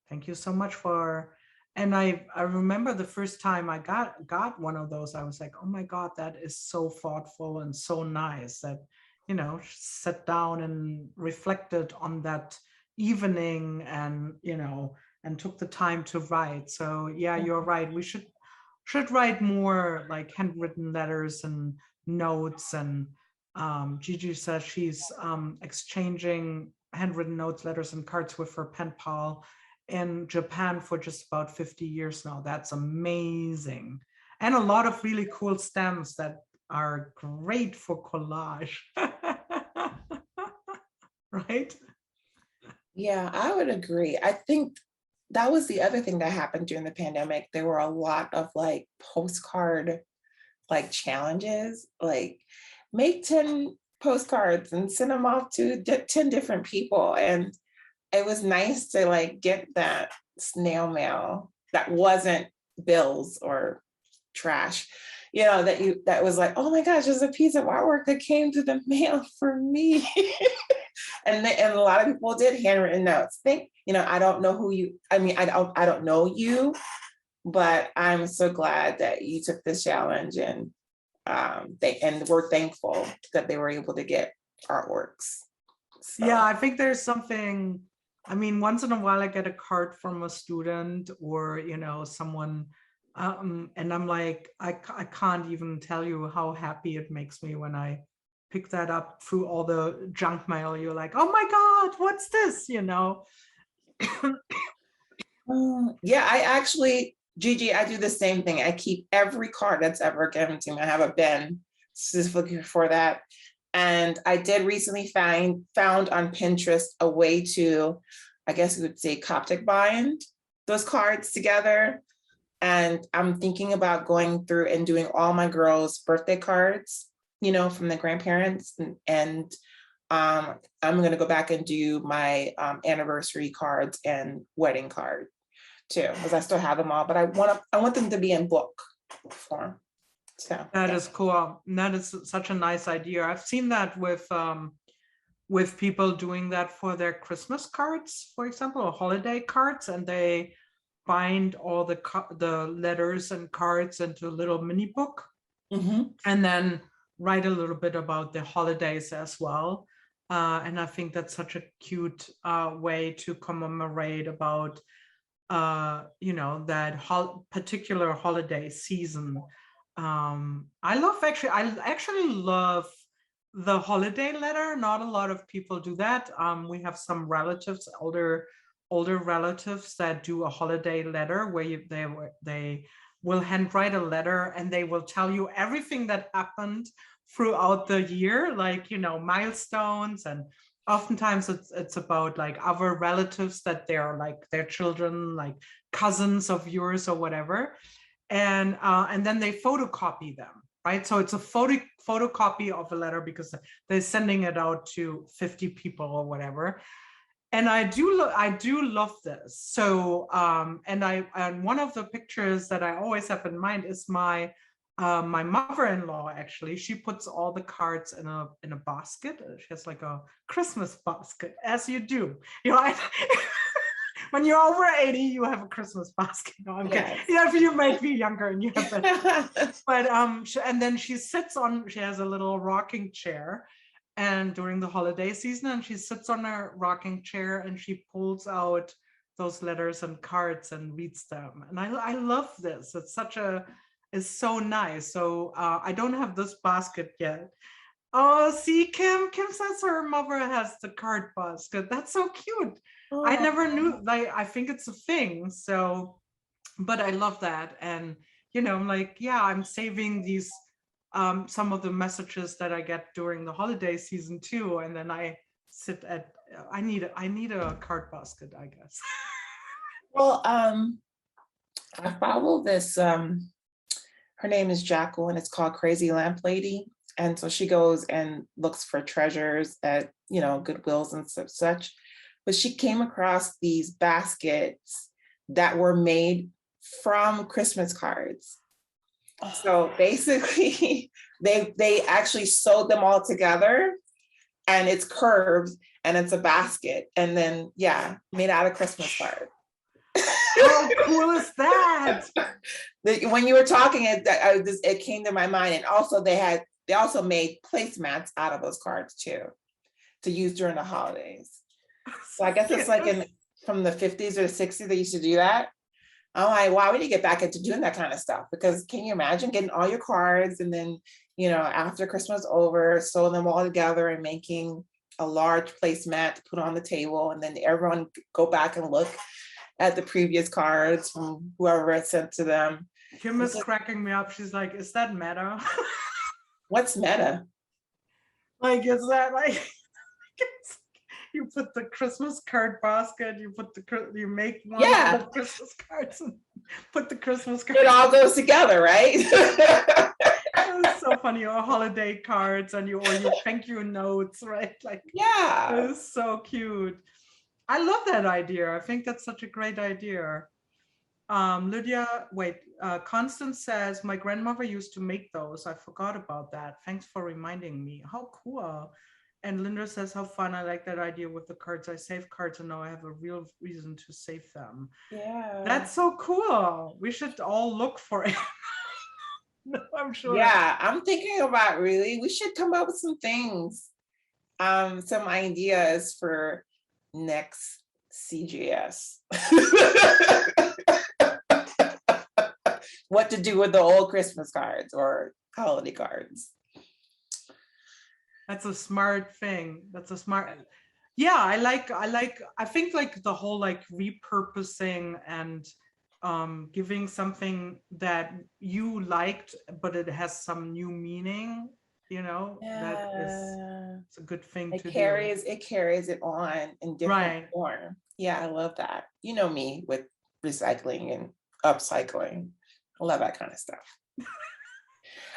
thank you so much for. And I remember the first time I got one of those, I was like, oh my God, that is so thoughtful and so nice that, you know, sat down and reflected on that evening and, you know, and took the time to write. So yeah, you're right. We should write more like handwritten letters and notes. And Gigi says she's exchanging handwritten notes, letters, and cards with her pen pal in Japan for just about 50 years now. That's amazing. And a lot of really cool stamps that are great for collage. Right? Yeah, I would agree. I think that was the other thing that happened during the pandemic. There were a lot of like postcard like challenges, like make 10 postcards and send them off to 10 different people. And it was nice to like get that snail mail that wasn't bills or trash, you know, that was like, oh my gosh, there's a piece of artwork that came to the mail for me. And a lot of people did handwritten notes. You know, I don't know who you, I mean, I don't know you, but I'm so glad that you took this challenge, and we're thankful that they were able to get artworks. So. Yeah, I think there's something, I mean, once in a while I get a card from a student or, you know, someone, and I'm like, I can't even tell you how happy it makes me when I pick that up through all the junk mail. You're like, oh my God, what's this, you know? Yeah, I actually, Gigi, I do the same thing. I keep every card that's ever given to me. I have a bin specifically for that. And I did recently found on Pinterest a way to, I guess you would say, Coptic bind those cards together. And I'm thinking about going through and doing all my girls' birthday cards, you know, from the grandparents. And I'm going to go back and do my anniversary cards and wedding card too, because I still have them all, but I want them to be in book form. So that is cool. And that is such a nice idea. I've seen that with people doing that for their Christmas cards, for example, or holiday cards, and they bind all the letters and cards into a little mini book, and then write a little bit about the holidays as well. And I think that's such a cute way to commemorate about you know, that particular holiday season. I actually love the holiday letter. Not a lot of people do that. We have some relatives, older relatives, that do a holiday letter where they will handwrite a letter and they will tell you everything that happened throughout the year, like, you know, milestones. And oftentimes it's about like other relatives that they're like their children, like cousins of yours or whatever. And then they photocopy them, right? So it's a photocopy of a letter because they're sending it out to 50 people or whatever. And I do love this. So and one of the pictures that I always have in mind is my mother-in-law. Actually, she puts all the cards in a basket. She has like a Christmas basket, as you do, you know. when you're over 80, you have a Christmas basket. No, I'm kidding. Yes. Yeah, you might be younger and you have that. But and then she has a little rocking chair, and during the holiday season, and she sits on a rocking chair and she pulls out those letters and cards and reads them. And I love this. It's so nice. So I don't have this basket yet. Oh, see, Kim says her mother has the card basket. That's so cute. Oh. I never knew, like, I think it's a thing. So, but I love that. And, I'm like, yeah, I'm saving these, some of the messages that I get during the holiday season too. And then I need a card basket, I guess. Well, I follow this, her name is Jackal, and it's called Crazy Lamp Lady. And so she goes and looks for treasures at, Goodwills and such. But she came across these baskets that were made from Christmas cards. So basically, they actually sewed them all together, and it's curved, and it's a basket, and then made out of Christmas cards. How cool is that? When you were talking, it came to my mind, and also they also made placemats out of those cards too, to use during the holidays. So I guess it's like from the 50s or the 60s, they used to do that. I'm like, wow, we need to get back into doing that kind of stuff, because can you imagine getting all your cards and then, after Christmas over, sewing them all together and making a large placemat to put on the table, and then everyone go back and look at the previous cards from whoever it sent to them. Kim is cracking me up. She's like, is that meta? What's meta? Like, is that like, you put the Christmas card basket, you make one of the Christmas cards and put the Christmas cards. It all goes together, right? It's so funny. Or holiday cards and your thank you notes, right? Like, it's so cute. I love that idea. I think that's such a great idea. Lydia, Constance says, my grandmother used to make those. I forgot about that. Thanks for reminding me. How cool. And Linda says, how fun. I like that idea with the cards. I save cards and now I have a real reason to save them. Yeah. That's so cool. We should all look for it. No, I'm sure. Yeah, I'm thinking about we should come up with some things, some ideas for next CGS. What to do with the old Christmas cards or holiday cards. That's a smart thing. I think like the whole like repurposing and giving something that you liked, but it has some new meaning, that is, it's a good thing to do. It carries it on in different form. Yeah, I love that. You know me with recycling and upcycling. I love that kind of stuff.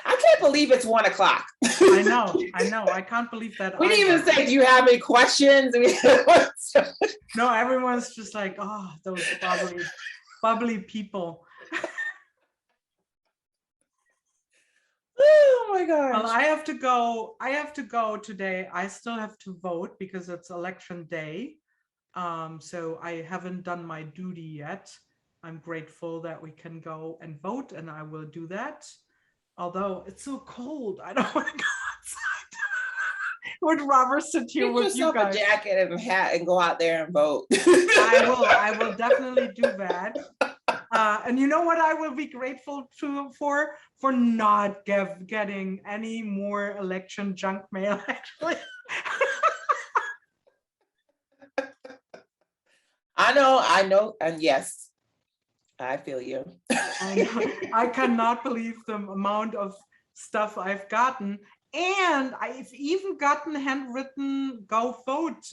I can't believe it's 1 o'clock. I know. I can't believe that. We didn't even say, do you have any questions? No, everyone's just like, oh, those bubbly people. Oh my gosh. Well, I have to go today. I still have to vote because it's election day. So I haven't done my duty yet. I'm grateful that we can go and vote, and I will do that. Although it's so cold, I don't want to go outside. Would Robert sit here with you guys? A jacket and a hat and go out there and vote. I will definitely do that. And you know what I will be grateful for not getting any more election junk mail, actually. I know, and yes, I feel you. I cannot believe the amount of stuff I've gotten. And I've even gotten handwritten Go Vote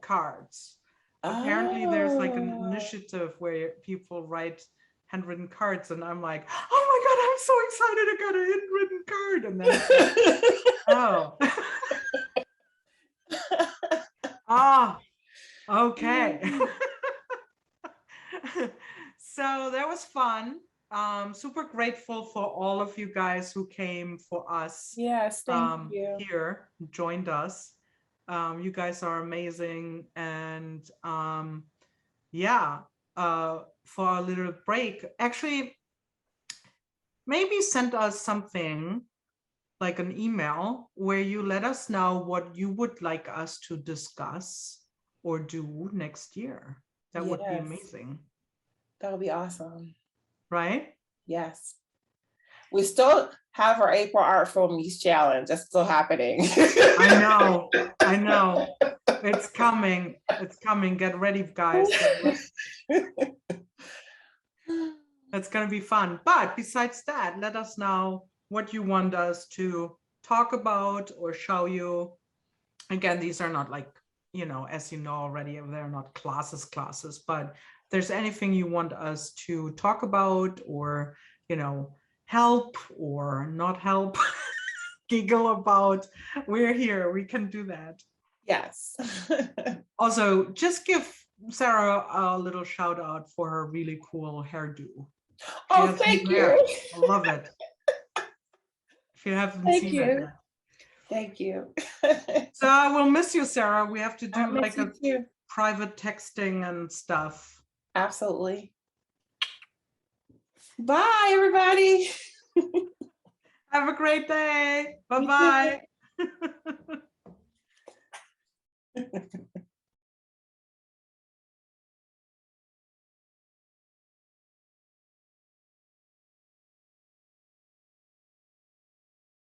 cards. Apparently there's like an initiative where people write handwritten cards, and I'm like, oh my God, I'm so excited I got a handwritten card. And then okay. So that was fun. Super grateful for all of you guys who came for us. Yes, thank you. Here, joined us. You guys are amazing, and yeah, for a little break. Actually, maybe send us something like an email where you let us know what you would like us to discuss or do next year. That would be Yes. amazing. That would be awesome. Right? Yes. We still have our April Art Filmies Challenge. That's still happening. I know. I know. It's coming. It's coming. Get ready, guys. It's going to be fun. But besides that, let us know what you want us to talk about or show you. Again, these are not like, you know, as you know already, they're not classes, but if there's anything you want us to talk about or, you know, help or not help, giggle about, we're here. We can do that. Yes. Also, just give Sarah a little shout out for her really cool hairdo. Oh, thank you. I love it. If you haven't seen it yet. Thank you. So I will miss you, Sarah. We have to do like a too. private texting and stuff. Absolutely. Bye, everybody. Have a great day. Bye-bye.